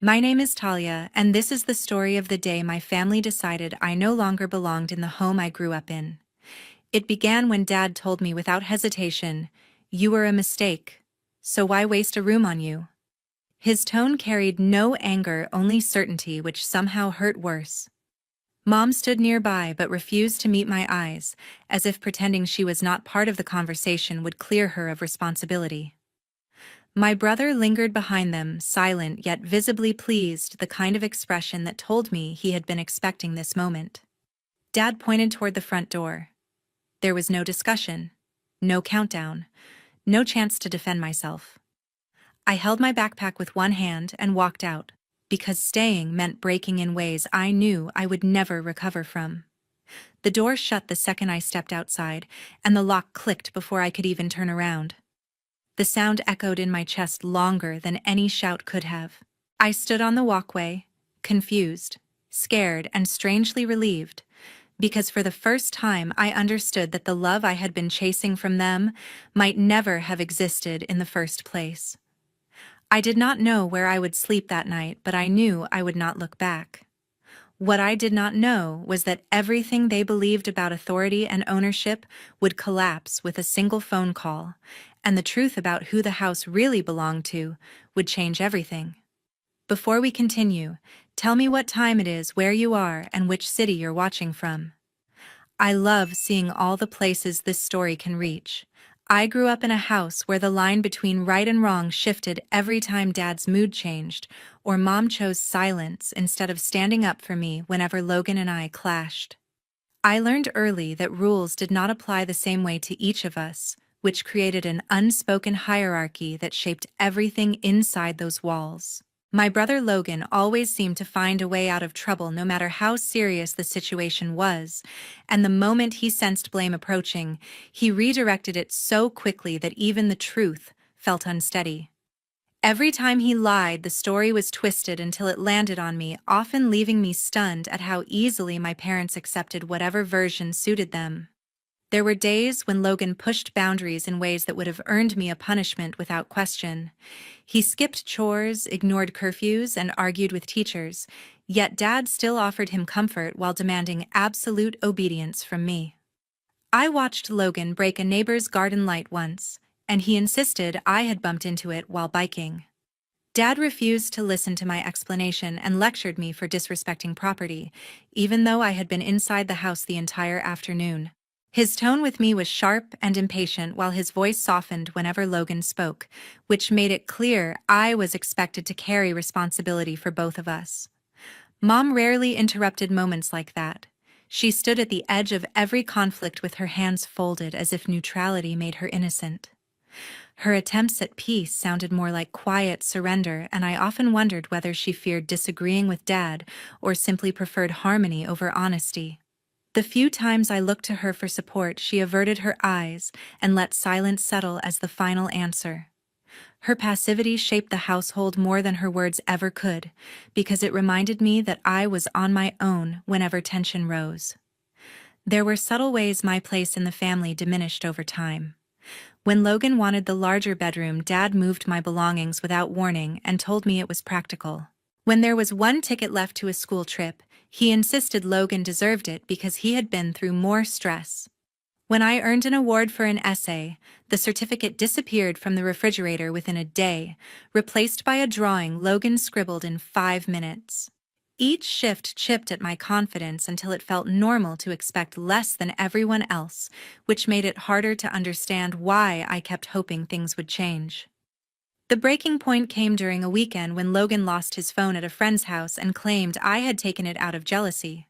My name is Talia, and this is the story of the day my family decided I no longer belonged in the home I grew up in. It began when Dad told me without hesitation, "You were a mistake, so why waste a room on you?" His tone carried no anger, only certainty, which somehow hurt worse. Mom stood nearby but refused to meet my eyes, as if pretending she was not part of the conversation would clear her of responsibility. My brother lingered behind them, silent yet visibly pleased, the kind of expression that told me he had been expecting this moment. Dad pointed toward the front door. There was no discussion, no countdown, no chance to defend myself. I held my backpack with one hand and walked out, because staying meant breaking in ways I knew I would never recover from. The door shut the second I stepped outside, and the lock clicked before I could even turn around. The sound echoed in my chest longer than any shout could have. I stood on the walkway, confused, scared, and strangely relieved, because for the first time I understood that the love I had been chasing from them might never have existed in the first place. I did not know where I would sleep that night, but I knew I would not look back. What I did not know was that everything they believed about authority and ownership would collapse with a single phone call, and the truth about who the house really belonged to would change everything. Before we continue, tell me what time it is, where you are, and which city you're watching from. I love seeing all the places this story can reach. I grew up in a house where the line between right and wrong shifted every time Dad's mood changed, or Mom chose silence instead of standing up for me whenever Logan and I clashed. I learned early that rules did not apply the same way to each of us, which created an unspoken hierarchy that shaped everything inside those walls. My brother Logan always seemed to find a way out of trouble no matter how serious the situation was, and the moment he sensed blame approaching, he redirected it so quickly that even the truth felt unsteady. Every time he lied, the story was twisted until it landed on me, often leaving me stunned at how easily my parents accepted whatever version suited them. There were days when Logan pushed boundaries in ways that would have earned me a punishment without question. He skipped chores, ignored curfews, and argued with teachers, yet Dad still offered him comfort while demanding absolute obedience from me. I watched Logan break a neighbor's garden light once, and he insisted I had bumped into it while biking. Dad refused to listen to my explanation and lectured me for disrespecting property, even though I had been inside the house the entire afternoon. His tone with me was sharp and impatient while his voice softened whenever Logan spoke, which made it clear I was expected to carry responsibility for both of us. Mom rarely interrupted moments like that. She stood at the edge of every conflict with her hands folded as if neutrality made her innocent. Her attempts at peace sounded more like quiet surrender, and I often wondered whether she feared disagreeing with Dad or simply preferred harmony over honesty. The few times I looked to her for support, she averted her eyes and let silence settle as the final answer. Her passivity shaped the household more than her words ever could, because it reminded me that I was on my own whenever tension rose. There were subtle ways my place in the family diminished over time. When Logan wanted the larger bedroom, Dad moved my belongings without warning and told me it was practical. When there was one ticket left to a school trip, he insisted Logan deserved it because he had been through more stress. When I earned an award for an essay, the certificate disappeared from the refrigerator within a day, replaced by a drawing Logan scribbled in 5 minutes. Each shift chipped at my confidence until it felt normal to expect less than everyone else, which made it harder to understand why I kept hoping things would change. The breaking point came during a weekend when Logan lost his phone at a friend's house and claimed I had taken it out of jealousy.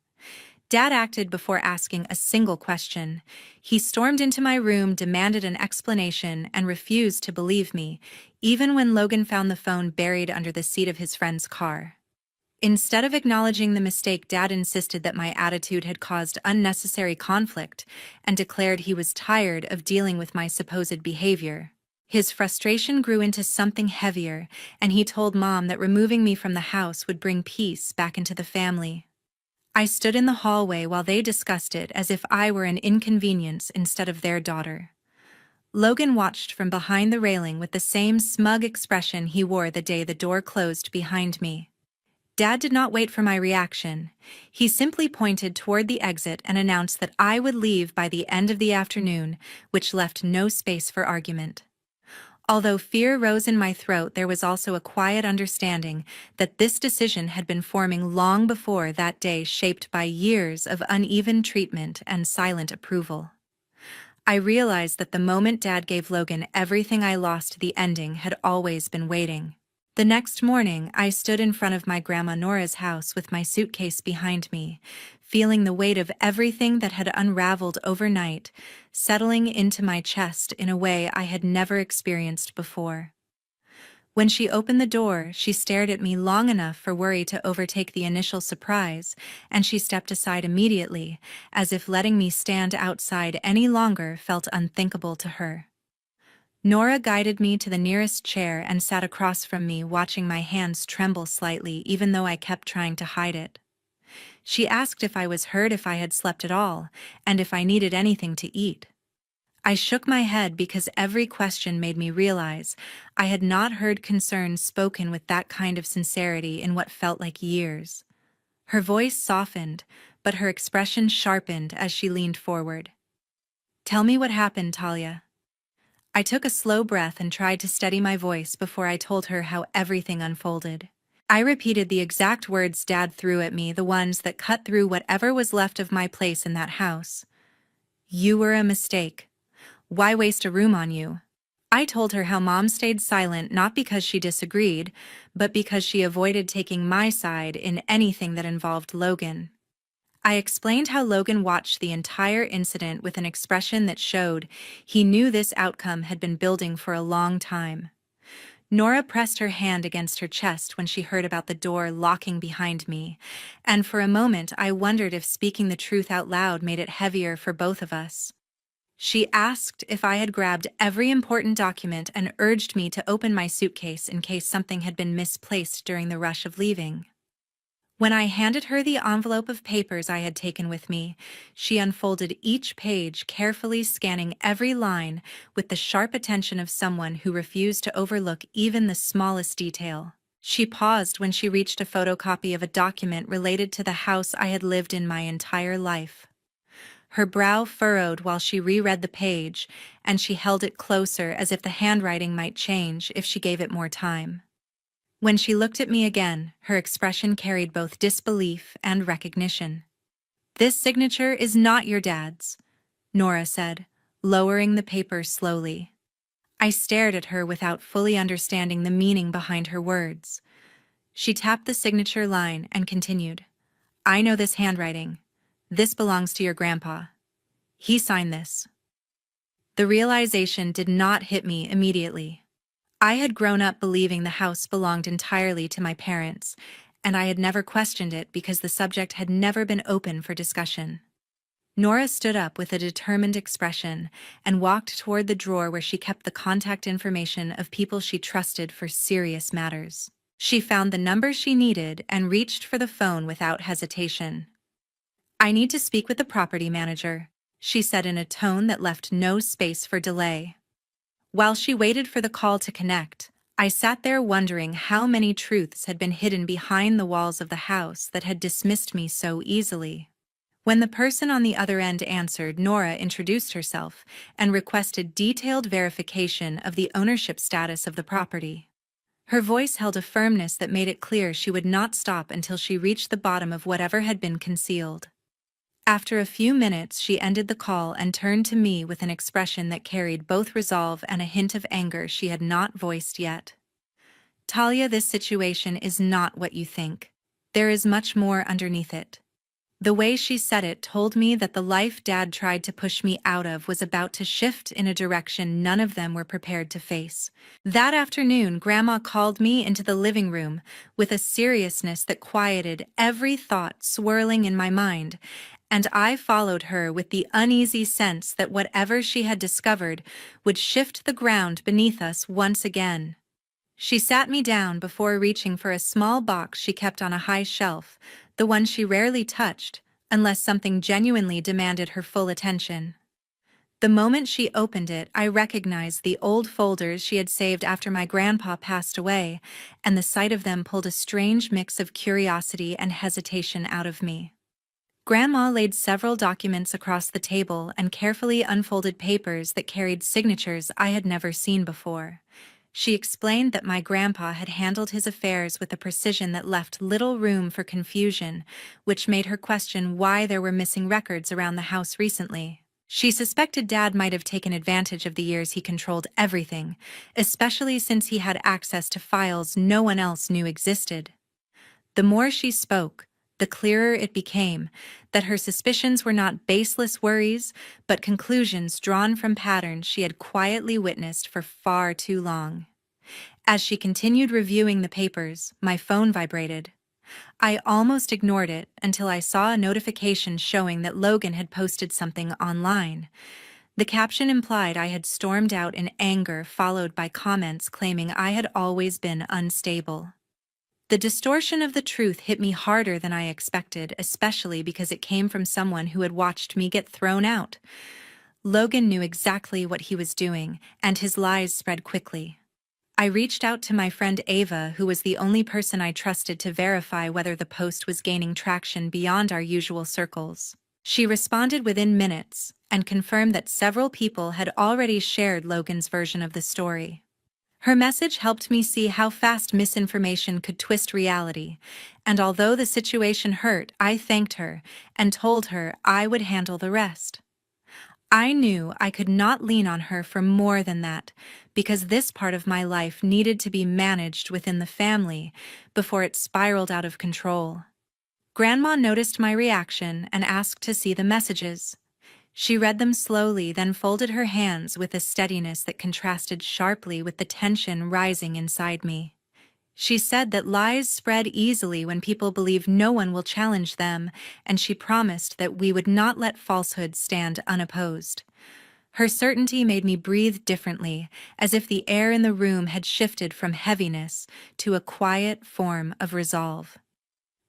Dad acted before asking a single question. He stormed into my room, demanded an explanation, and refused to believe me, even when Logan found the phone buried under the seat of his friend's car. Instead of acknowledging the mistake, Dad insisted that my attitude had caused unnecessary conflict and declared he was tired of dealing with my supposed behavior. His frustration grew into something heavier, and he told Mom that removing me from the house would bring peace back into the family. I stood in the hallway while they discussed it as if I were an inconvenience instead of their daughter. Logan watched from behind the railing with the same smug expression he wore the day the door closed behind me. Dad did not wait for my reaction. He simply pointed toward the exit and announced that I would leave by the end of the afternoon, which left no space for argument. Although fear rose in my throat, there was also a quiet understanding that this decision had been forming long before that day, shaped by years of uneven treatment and silent approval. I realized that the moment Dad gave Logan everything I lost, the ending had always been waiting. The next morning, I stood in front of my Grandma Nora's house with my suitcase behind me, feeling the weight of everything that had unraveled overnight, settling into my chest in a way I had never experienced before. When she opened the door, she stared at me long enough for worry to overtake the initial surprise, and she stepped aside immediately, as if letting me stand outside any longer felt unthinkable to her. Nora guided me to the nearest chair and sat across from me, watching my hands tremble slightly even though I kept trying to hide it. She asked if I was hurt, if I had slept at all, and if I needed anything to eat. I shook my head because every question made me realize I had not heard concern spoken with that kind of sincerity in what felt like years. Her voice softened, but her expression sharpened as she leaned forward. "Tell me what happened, Talia." I took a slow breath and tried to steady my voice before I told her how everything unfolded. I repeated the exact words Dad threw at me, the ones that cut through whatever was left of my place in that house. "You were a mistake. Why waste a room on you?" I told her how Mom stayed silent not because she disagreed, but because she avoided taking my side in anything that involved Logan. I explained how Logan watched the entire incident with an expression that showed he knew this outcome had been building for a long time. Nora pressed her hand against her chest when she heard about the door locking behind me, and for a moment I wondered if speaking the truth out loud made it heavier for both of us. She asked if I had grabbed every important document and urged me to open my suitcase in case something had been misplaced during the rush of leaving. When I handed her the envelope of papers I had taken with me, she unfolded each page, carefully scanning every line with the sharp attention of someone who refused to overlook even the smallest detail. She paused when she reached a photocopy of a document related to the house I had lived in my entire life. Her brow furrowed while she reread the page, and she held it closer as if the handwriting might change if she gave it more time. When she looked at me again, her expression carried both disbelief and recognition. "This signature is not your dad's," Nora said, lowering the paper slowly. I stared at her without fully understanding the meaning behind her words. She tapped the signature line and continued, "I know this handwriting. This belongs to your grandpa. He signed this." The realization did not hit me immediately. I had grown up believing the house belonged entirely to my parents, and I had never questioned it because the subject had never been open for discussion. Nora stood up with a determined expression and walked toward the drawer where she kept the contact information of people she trusted for serious matters. She found the number she needed and reached for the phone without hesitation. "I need to speak with the property manager," she said in a tone that left no space for delay. While she waited for the call to connect, I sat there wondering how many truths had been hidden behind the walls of the house that had dismissed me so easily. When the person on the other end answered, Nora introduced herself and requested detailed verification of the ownership status of the property. Her voice held a firmness that made it clear she would not stop until she reached the bottom of whatever had been concealed. After a few minutes, she ended the call and turned to me with an expression that carried both resolve and a hint of anger she had not voiced yet. "Talia, this situation is not what you think. There is much more underneath it." The way she said it told me that the life Dad tried to push me out of was about to shift in a direction none of them were prepared to face. That afternoon, Grandma called me into the living room with a seriousness that quieted every thought swirling in my mind, and I followed her with the uneasy sense that whatever she had discovered would shift the ground beneath us once again. She sat me down before reaching for a small box she kept on a high shelf, the one she rarely touched, unless something genuinely demanded her full attention. The moment she opened it, I recognized the old folders she had saved after my grandpa passed away, and the sight of them pulled a strange mix of curiosity and hesitation out of me. Grandma laid several documents across the table and carefully unfolded papers that carried signatures I had never seen before. She explained that my grandpa had handled his affairs with a precision that left little room for confusion, which made her question why there were missing records around the house recently. She suspected Dad might have taken advantage of the years he controlled everything, especially since he had access to files no one else knew existed. The more she spoke, the clearer it became that her suspicions were not baseless worries, but conclusions drawn from patterns she had quietly witnessed for far too long. As she continued reviewing the papers, my phone vibrated. I almost ignored it until I saw a notification showing that Logan had posted something online. The caption implied I had stormed out in anger, followed by comments claiming I had always been unstable. The distortion of the truth hit me harder than I expected, especially because it came from someone who had watched me get thrown out. Logan knew exactly what he was doing, and his lies spread quickly. I reached out to my friend Ava, who was the only person I trusted to verify whether the post was gaining traction beyond our usual circles. She responded within minutes and confirmed that several people had already shared Logan's version of the story. Her message helped me see how fast misinformation could twist reality, and although the situation hurt, I thanked her and told her I would handle the rest. I knew I could not lean on her for more than that, because this part of my life needed to be managed within the family before it spiraled out of control. Grandma noticed my reaction and asked to see the messages. She read them slowly, then folded her hands with a steadiness that contrasted sharply with the tension rising inside me. She said that lies spread easily when people believe no one will challenge them, and she promised that we would not let falsehood stand unopposed. Her certainty made me breathe differently, as if the air in the room had shifted from heaviness to a quiet form of resolve.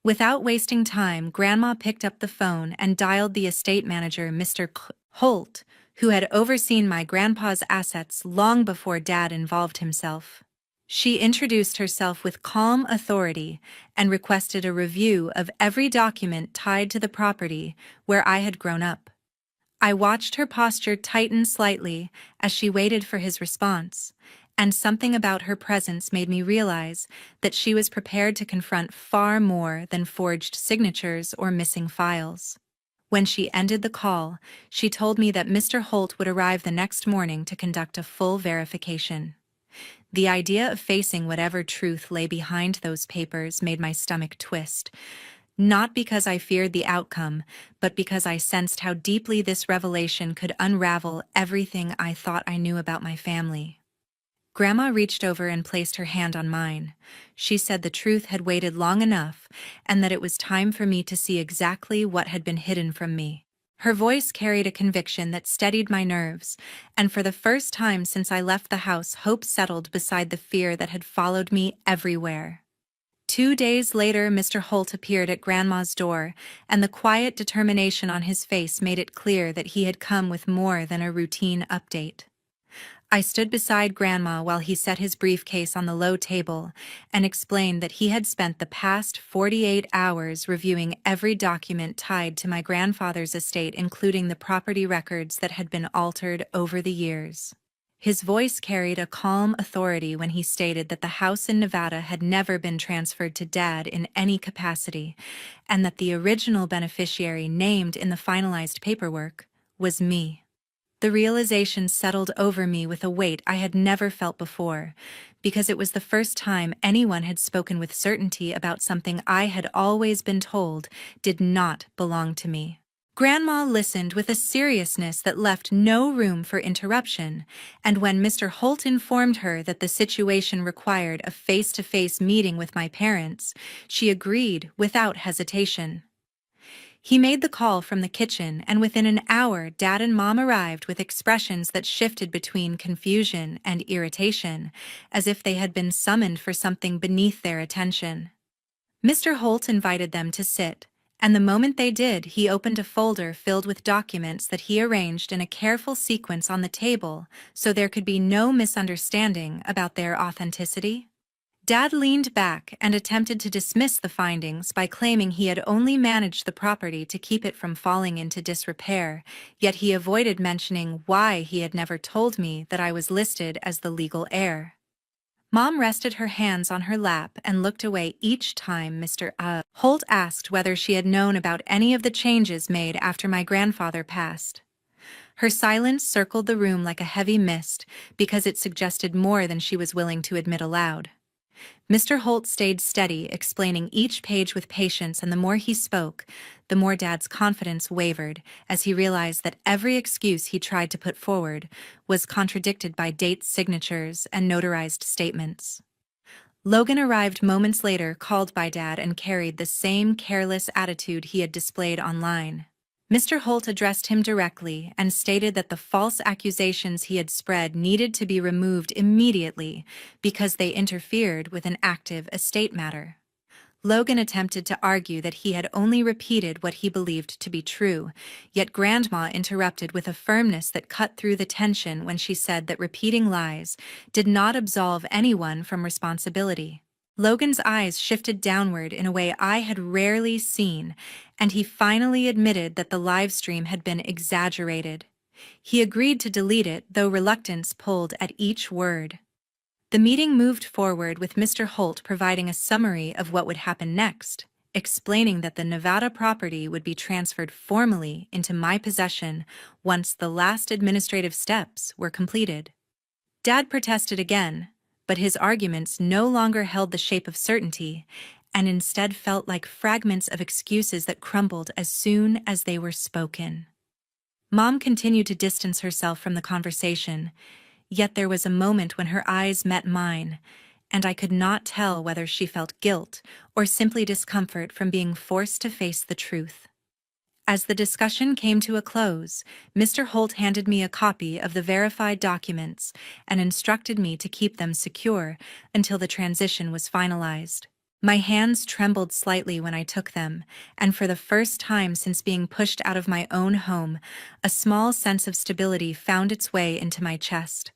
Without wasting time, Grandma picked up the phone and dialed the estate manager, Mr. Holt, who had overseen my grandpa's assets long before Dad involved himself. She introduced herself with calm authority and requested a review of every document tied to the property where I had grown up. I watched her posture tighten slightly as she waited for his response, and something about her presence made me realize that she was prepared to confront far more than forged signatures or missing files. When she ended the call, she told me that Mr. Holt would arrive the next morning to conduct a full verification. The idea of facing whatever truth lay behind those papers made my stomach twist, not because I feared the outcome, but because I sensed how deeply this revelation could unravel everything I thought I knew about my family. Grandma reached over and placed her hand on mine. She said the truth had waited long enough, and that it was time for me to see exactly what had been hidden from me. Her voice carried a conviction that steadied my nerves, and for the first time since I left the house, hope settled beside the fear that had followed me everywhere. 2 days later, Mr. Holt appeared at Grandma's door, and the quiet determination on his face made it clear that he had come with more than a routine update. I stood beside Grandma while he set his briefcase on the low table and explained that he had spent the past 48 hours reviewing every document tied to my grandfather's estate, including the property records that had been altered over the years. His voice carried a calm authority when he stated that the house in Nevada had never been transferred to Dad in any capacity, and that the original beneficiary named in the finalized paperwork was me. The realization settled over me with a weight I had never felt before, because it was the first time anyone had spoken with certainty about something I had always been told did not belong to me. Grandma listened with a seriousness that left no room for interruption, and when Mr. Holt informed her that the situation required a face-to-face meeting with my parents, she agreed without hesitation. He made the call from the kitchen, and within an hour, Dad and Mom arrived with expressions that shifted between confusion and irritation, as if they had been summoned for something beneath their attention. Mr. Holt invited them to sit, And the moment they did, he opened a folder filled with documents that he arranged in a careful sequence on the table so there could be no misunderstanding about their authenticity. Dad leaned back and attempted to dismiss the findings by claiming he had only managed the property to keep it from falling into disrepair, yet he avoided mentioning why he had never told me that I was listed as the legal heir. Mom rested her hands on her lap and looked away each time Mr. Holt asked whether she had known about any of the changes made after my grandfather passed. Her silence circled the room like a heavy mist because it suggested more than she was willing to admit aloud. Mr. Holt stayed steady, explaining each page with patience, and the more he spoke, the more Dad's confidence wavered as he realized that every excuse he tried to put forward was contradicted by dates, signatures, and notarized statements. Logan arrived moments later, called by Dad, and carried the same careless attitude he had displayed online. Mr. Holt addressed him directly and stated that the false accusations he had spread needed to be removed immediately because they interfered with an active estate matter. Logan attempted to argue that he had only repeated what he believed to be true, yet Grandma interrupted with a firmness that cut through the tension when she said that repeating lies did not absolve anyone from responsibility. Logan's eyes shifted downward in a way I had rarely seen, and he finally admitted that the live stream had been exaggerated. He agreed to delete it, though reluctance pulled at each word. The meeting moved forward with Mr. Holt providing a summary of what would happen next, explaining that the Nevada property would be transferred formally into my possession once the last administrative steps were completed. Dad protested again, but his arguments no longer held the shape of certainty, and instead felt like fragments of excuses that crumbled as soon as they were spoken. Mom continued to distance herself from the conversation, yet there was a moment when her eyes met mine, and I could not tell whether she felt guilt or simply discomfort from being forced to face the truth. As the discussion came to a close, Mr. Holt handed me a copy of the verified documents and instructed me to keep them secure until the transition was finalized. My hands trembled slightly when I took them, and for the first time since being pushed out of my own home, a small sense of stability found its way into my chest.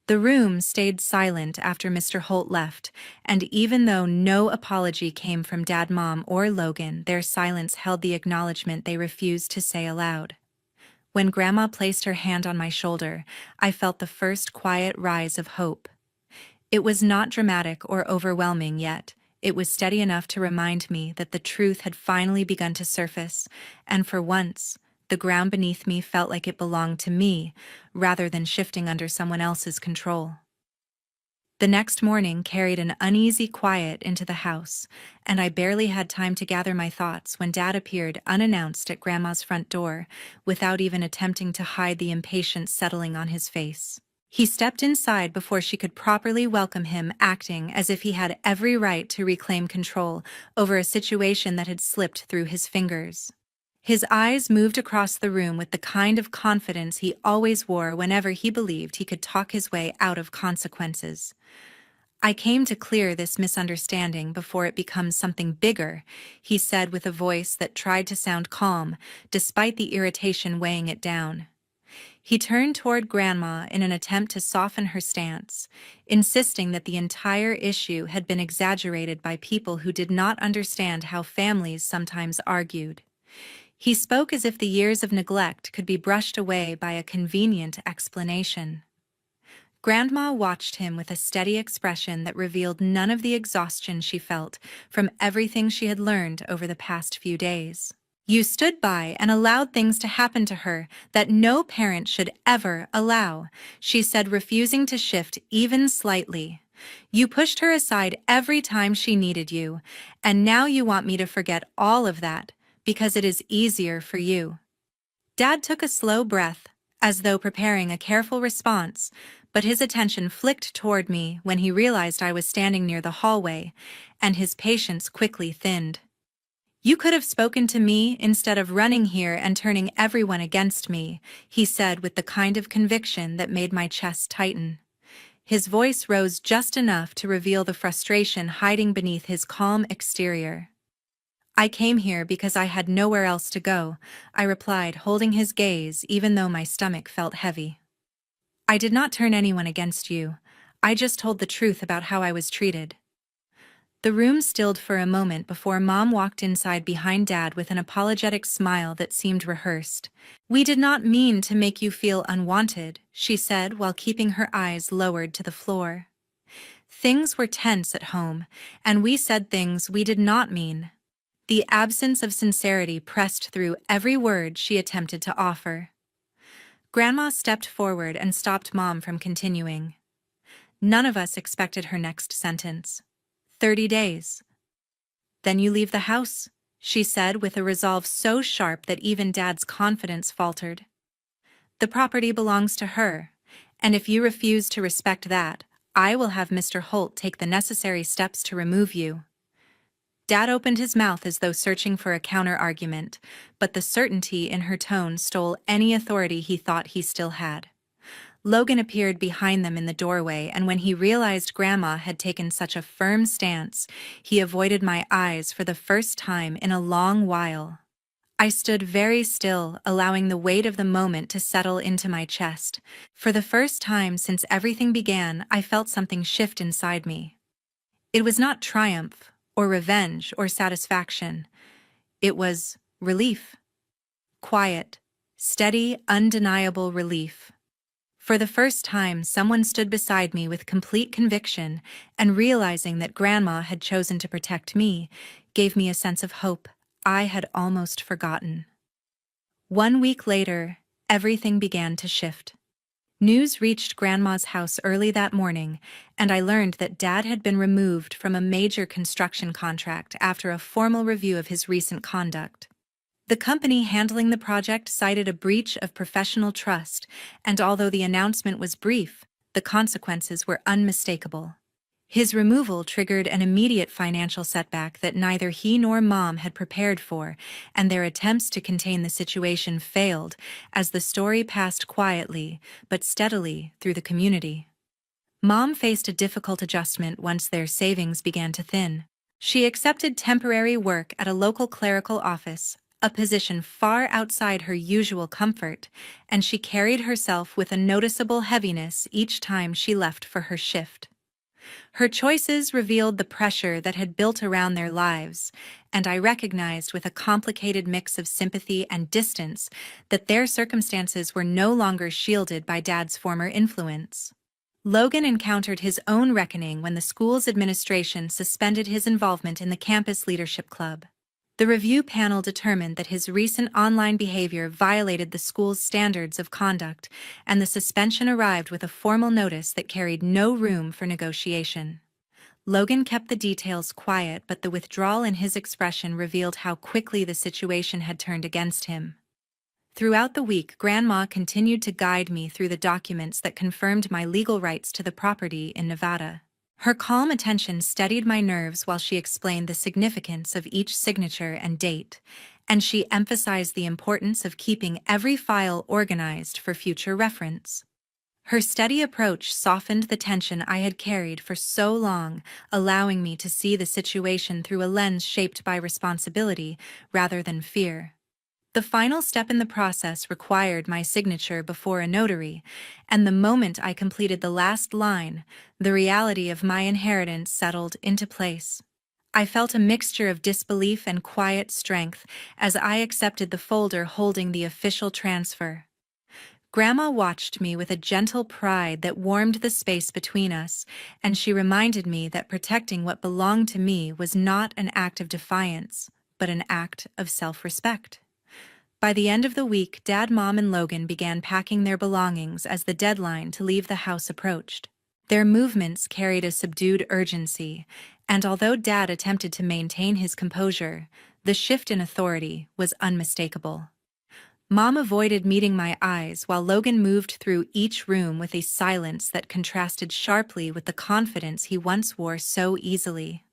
The room stayed silent after Mr. Holt left, and even though no apology came from Dad, Mom, or Logan, their silence held the acknowledgement they refused to say aloud. When Grandma placed her hand on my shoulder, I felt the first quiet rise of hope. It was not dramatic or overwhelming yet. It was steady enough to remind me that the truth had finally begun to surface, and for once, the ground beneath me felt like it belonged to me, rather than shifting under someone else's control. The next morning carried an uneasy quiet into the house, and I barely had time to gather my thoughts when Dad appeared unannounced at Grandma's front door, without even attempting to hide the impatience settling on his face. He stepped inside before she could properly welcome him, acting as if he had every right to reclaim control over a situation that had slipped through his fingers. His eyes moved across the room with the kind of confidence he always wore whenever he believed he could talk his way out of consequences. "I came to clear this misunderstanding before it becomes something bigger," he said with a voice that tried to sound calm, despite the irritation weighing it down. He turned toward Grandma in an attempt to soften her stance, insisting that the entire issue had been exaggerated by people who did not understand how families sometimes argued. He spoke as if the years of neglect could be brushed away by a convenient explanation. Grandma watched him with a steady expression that revealed none of the exhaustion she felt from everything she had learned over the past few days. "You stood by and allowed things to happen to her that no parent should ever allow," she said, refusing to shift even slightly. "You pushed her aside every time she needed you, and now you want me to forget all of that because it is easier for you." Dad took a slow breath, as though preparing a careful response, but his attention flicked toward me when he realized I was standing near the hallway, and his patience quickly thinned. "You could have spoken to me instead of running here and turning everyone against me," he said with the kind of conviction that made my chest tighten. His voice rose just enough to reveal the frustration hiding beneath his calm exterior. I came here because I had nowhere else to go, I replied, holding his gaze even though my stomach felt heavy. I did not turn anyone against you. I just told the truth about how I was treated. The room stilled for a moment before Mom walked inside behind Dad with an apologetic smile that seemed rehearsed. We did not mean to make you feel unwanted, she said while keeping her eyes lowered to the floor. Things were tense at home, and we said things we did not mean. The absence of sincerity pressed through every word she attempted to offer. Grandma stepped forward and stopped Mom from continuing. None of us expected her next sentence. 30 days. Then you leave the house, she said with a resolve so sharp that even Dad's confidence faltered. The property belongs to her, and if you refuse to respect that, I will have Mr. Holt take the necessary steps to remove you. Dad opened his mouth as though searching for a counter-argument, but the certainty in her tone stole any authority he thought he still had. Logan appeared behind them in the doorway, and when he realized Grandma had taken such a firm stance, he avoided my eyes for the first time in a long while. I stood very still, allowing the weight of the moment to settle into my chest. For the first time since everything began, I felt something shift inside me. It was not triumph, or revenge, or satisfaction. It was relief. Quiet, steady, undeniable relief. For the first time, someone stood beside me with complete conviction, and realizing that Grandma had chosen to protect me gave me a sense of hope I had almost forgotten. 1 week later, everything began to shift. News reached Grandma's house early that morning, and I learned that Dad had been removed from a major construction contract after a formal review of his recent conduct. The company handling the project cited a breach of professional trust, and although the announcement was brief, the consequences were unmistakable. His removal triggered an immediate financial setback that neither he nor Mom had prepared for, and their attempts to contain the situation failed as the story passed quietly but steadily through the community. Mom faced a difficult adjustment once their savings began to thin. She accepted temporary work at a local clerical office, a position far outside her usual comfort, and she carried herself with a noticeable heaviness each time she left for her shift. Her choices revealed the pressure that had built around their lives, and I recognized with a complicated mix of sympathy and distance that their circumstances were no longer shielded by Dad's former influence. Logan encountered his own reckoning when the school's administration suspended his involvement in the campus leadership club. The review panel determined that his recent online behavior violated the school's standards of conduct, and the suspension arrived with a formal notice that carried no room for negotiation. Logan kept the details quiet, but the withdrawal in his expression revealed how quickly the situation had turned against him. Throughout the week, Grandma continued to guide me through the documents that confirmed my legal rights to the property in Nevada. Her calm attention steadied my nerves while she explained the significance of each signature and date, and she emphasized the importance of keeping every file organized for future reference. Her steady approach softened the tension I had carried for so long, allowing me to see the situation through a lens shaped by responsibility rather than fear. The final step in the process required my signature before a notary, and the moment I completed the last line, the reality of my inheritance settled into place. I felt a mixture of disbelief and quiet strength as I accepted the folder holding the official transfer. Grandma watched me with a gentle pride that warmed the space between us, and she reminded me that protecting what belonged to me was not an act of defiance, but an act of self-respect. By the end of the week, Dad, Mom, and Logan began packing their belongings as the deadline to leave the house approached. Their movements carried a subdued urgency, and although Dad attempted to maintain his composure, the shift in authority was unmistakable. Mom avoided meeting my eyes while Logan moved through each room with a silence that contrasted sharply with the confidence he once wore so easily.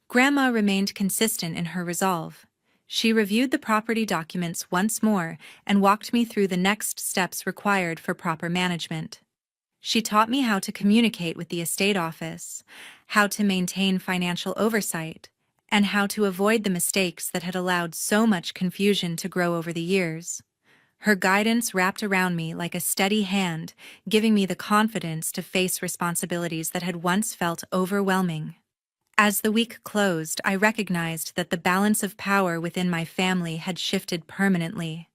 Grandma remained consistent in her resolve. She reviewed the property documents once more and walked me through the next steps required for proper management. She taught me how to communicate with the estate office, how to maintain financial oversight, and how to avoid the mistakes that had allowed so much confusion to grow over the years. Her guidance wrapped around me like a steady hand, giving me the confidence to face responsibilities that had once felt overwhelming. As the week closed, I recognized that the balance of power within my family had shifted permanently.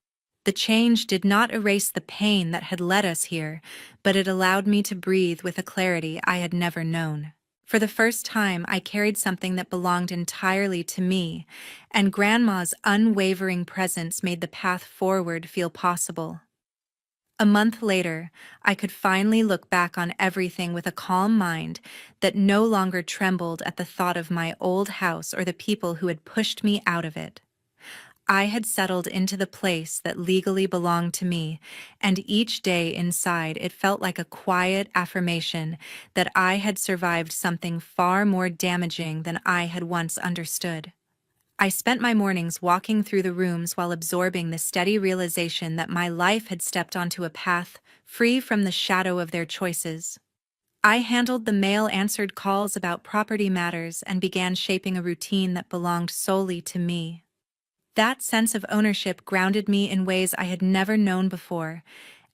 The change did not erase the pain that had led us here, but it allowed me to breathe with a clarity I had never known. For the first time, I carried something that belonged entirely to me, and Grandma's unwavering presence made the path forward feel possible. A month later, I could finally look back on everything with a calm mind that no longer trembled at the thought of my old house or the people who had pushed me out of it. I had settled into the place that legally belonged to me, and each day inside it felt like a quiet affirmation that I had survived something far more damaging than I had once understood. I spent my mornings walking through the rooms while absorbing the steady realization that my life had stepped onto a path free from the shadow of their choices. I handled the mail-answered calls about property matters and began shaping a routine that belonged solely to me. That sense of ownership grounded me in ways I had never known before,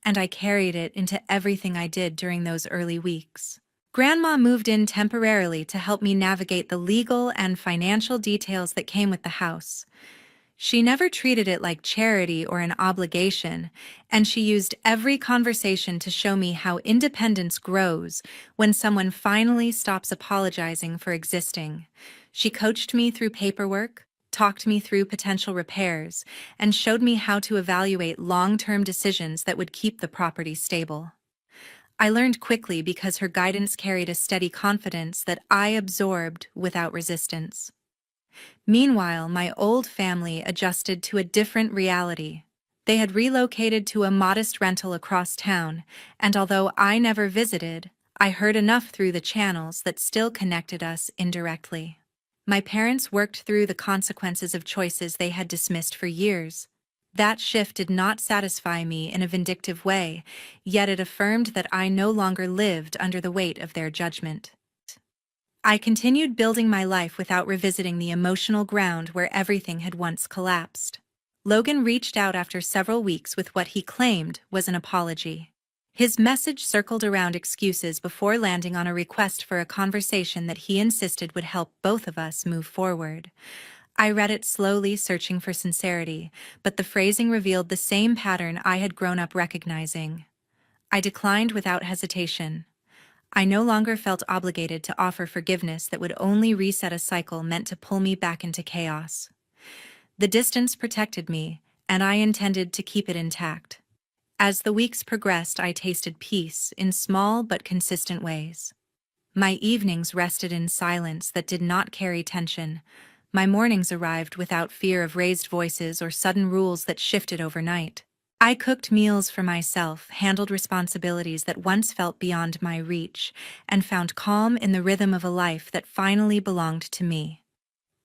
and I carried it into everything I did during those early weeks. Grandma moved in temporarily to help me navigate the legal and financial details that came with the house. She never treated it like charity or an obligation, and she used every conversation to show me how independence grows when someone finally stops apologizing for existing. She coached me through paperwork, talked me through potential repairs, and showed me how to evaluate long-term decisions that would keep the property stable. I learned quickly because her guidance carried a steady confidence that I absorbed without resistance. Meanwhile, my old family adjusted to a different reality. They had relocated to a modest rental across town, and although I never visited, I heard enough through the channels that still connected us indirectly. My parents worked through the consequences of choices they had dismissed for years. That shift did not satisfy me in a vindictive way, yet it affirmed that I no longer lived under the weight of their judgment. I continued building my life without revisiting the emotional ground where everything had once collapsed. Logan reached out after several weeks with what he claimed was an apology. His message circled around excuses before landing on a request for a conversation that he insisted would help both of us move forward. I read it slowly, searching for sincerity, but the phrasing revealed the same pattern I had grown up recognizing. I declined without hesitation. I no longer felt obligated to offer forgiveness that would only reset a cycle meant to pull me back into chaos. The distance protected me, and I intended to keep it intact. As the weeks progressed, I tasted peace in small but consistent ways. My evenings rested in silence that did not carry tension. My mornings arrived without fear of raised voices or sudden rules that shifted overnight. I cooked meals for myself, handled responsibilities that once felt beyond my reach, and found calm in the rhythm of a life that finally belonged to me.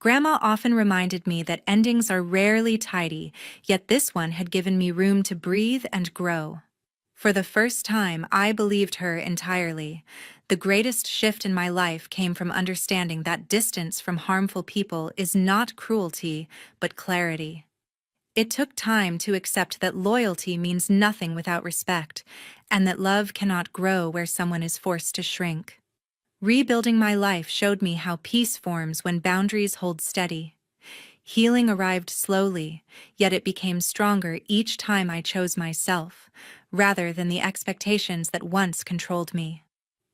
Grandma often reminded me that endings are rarely tidy, yet this one had given me room to breathe and grow. For the first time, I believed her entirely. The greatest shift in my life came from understanding that distance from harmful people is not cruelty, but clarity. It took time to accept that loyalty means nothing without respect, and that love cannot grow where someone is forced to shrink. Rebuilding my life showed me how peace forms when boundaries hold steady. Healing arrived slowly, yet it became stronger each time I chose myself, rather than the expectations that once controlled me.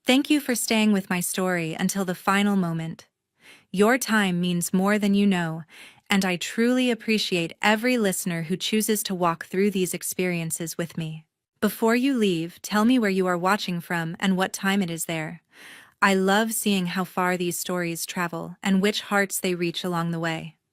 Thank you for staying with my story until the final moment. Your time means more than you know, and I truly appreciate every listener who chooses to walk through these experiences with me. Before you leave, tell me where you are watching from and what time it is there. I love seeing how far these stories travel and which hearts they reach along the way.